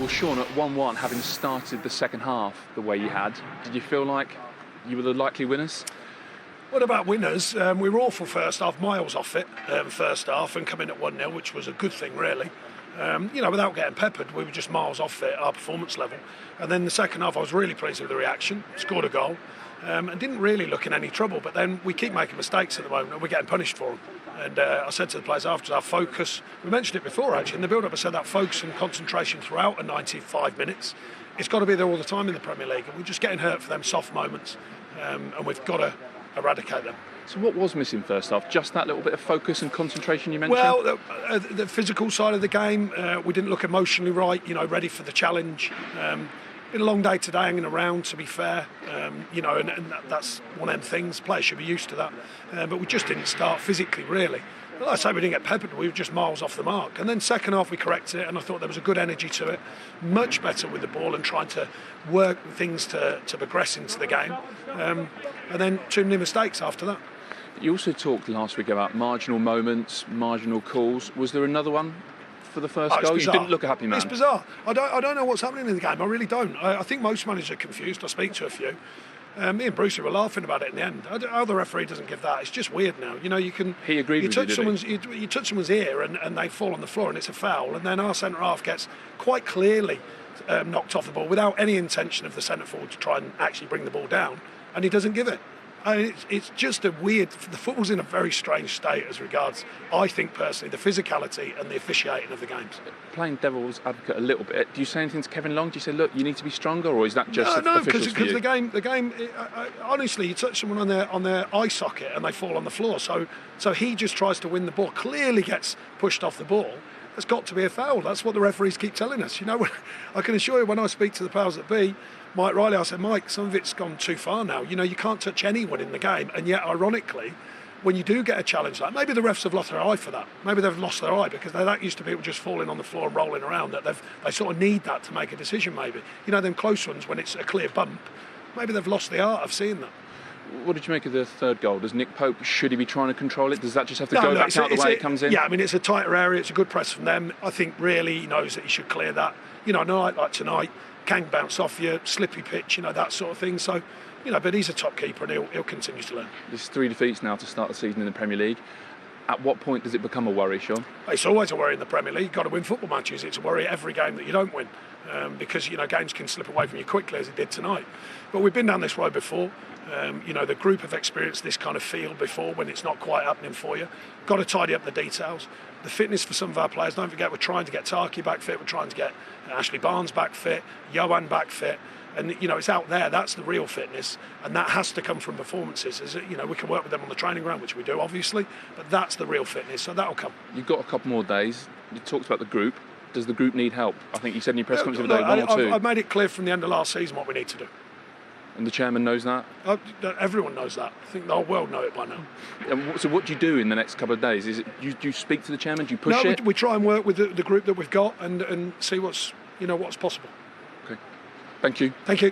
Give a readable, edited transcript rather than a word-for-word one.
Well, Sean, at 1-1, having started the second half the way you had, did you feel like you were the likely winners? What about winners? We were awful first half, miles off it first half, and coming at 1-0, which was a good thing, really. Without getting peppered, we were just miles off it, our performance level. And then the second half, I was really pleased with the reaction, scored a goal, and didn't really look in any trouble. But then we keep making mistakes at the moment, and we're getting punished for them. And I said to the players after, our focus, we mentioned it before actually, in the build-up, I said that focus and concentration throughout a 95 minutes, it's got to be there all the time in the Premier League, and we're just getting hurt for them soft moments, and we've got to eradicate them. So what was missing first half? Just that little bit of focus and concentration you mentioned? Well, the physical side of the game, we didn't look emotionally right, ready for the challenge. Been a long day today hanging around, to be fair, and that's one of them things. Players should be used to that. But we just didn't start physically, really. Like I say, we didn't get peppered, we were just miles off the mark. And then second half we corrected it, and I thought there was a good energy to it, much better with the ball and trying to work things to progress into the game. And then too many mistakes after that. You also talked last week about marginal moments, marginal calls. Was there another one for the first goal? You didn't look a happy man. It's bizarre. I don't know what's happening in the game. I really don't. I think most managers are confused. I speak to a few. Me and Brucey were laughing about it in the end. How the referee doesn't give that, it's just weird now. You can. He agreed with you, you touch someone's ear and they fall on the floor and it's a foul, and then our centre half gets quite clearly knocked off the ball without any intention of the centre forward to try and actually bring the ball down, and he doesn't give it. It's just a weird. The football's in a very strange state as regards, I think personally, the physicality and the officiating of the games. Playing devil's advocate a little bit, do you say anything to Kevin Long? Do you say, look, you need to be stronger, or is that just no? Because the game. Honestly, you touch someone on their eye socket and they fall on the floor. So he just tries to win the ball. Clearly gets pushed off the ball. There's got to be a foul. That's what the referees keep telling us. I can assure you, when I speak to the powers that be, Mike Riley, I said, Mike, some of it's gone too far now. You can't touch anyone in the game, and yet, ironically, when you do get a challenge like that, maybe the refs have lost their eye for that. Maybe they've lost their eye because they're that used to people just falling on the floor and rolling around that they sort of need that to make a decision. Maybe them close ones when it's a clear bump. Maybe they've lost the art of seeing that. What did you make of the third goal? Does Nick Pope, should he be trying to control it? Does that just have to go back out the way it comes in? Yeah, it's a tighter area. It's a good press from them. I think really he knows that he should clear that. A night like tonight, can bounce off you, slippy pitch, that sort of thing. So, but he's a top keeper and he'll continue to learn. There's 3 defeats now to start the season in the Premier League. At what point does it become a worry, Sean? It's always a worry in the Premier League. You've got to win football matches. It's a worry every game that you don't win because, games can slip away from you quickly as it did tonight. But we've been down this road before. The group have experienced this kind of feel before when it's not quite happening for you. Got to tidy up the details. The fitness for some of our players, don't forget, we're trying to get Taki back fit, we're trying to get Ashley Barnes back fit, Johan back fit, and it's out there. That's the real fitness, and that has to come from performances. We can work with them on the training ground, which we do obviously, but that's the real fitness, so that'll come. You've got a couple more days. You talked about the group. Does the group need help? I think you said in your press conference the other day, 1 or 2. I've made it clear from the end of last season what we need to do. And the chairman knows that? Everyone knows that. I think the whole world know it by now. So what do you do in the next couple of days? Is it do you speak to the chairman? Do you push it? We try and work with the group that we've got and see what's possible. Okay. Thank you. Thank you.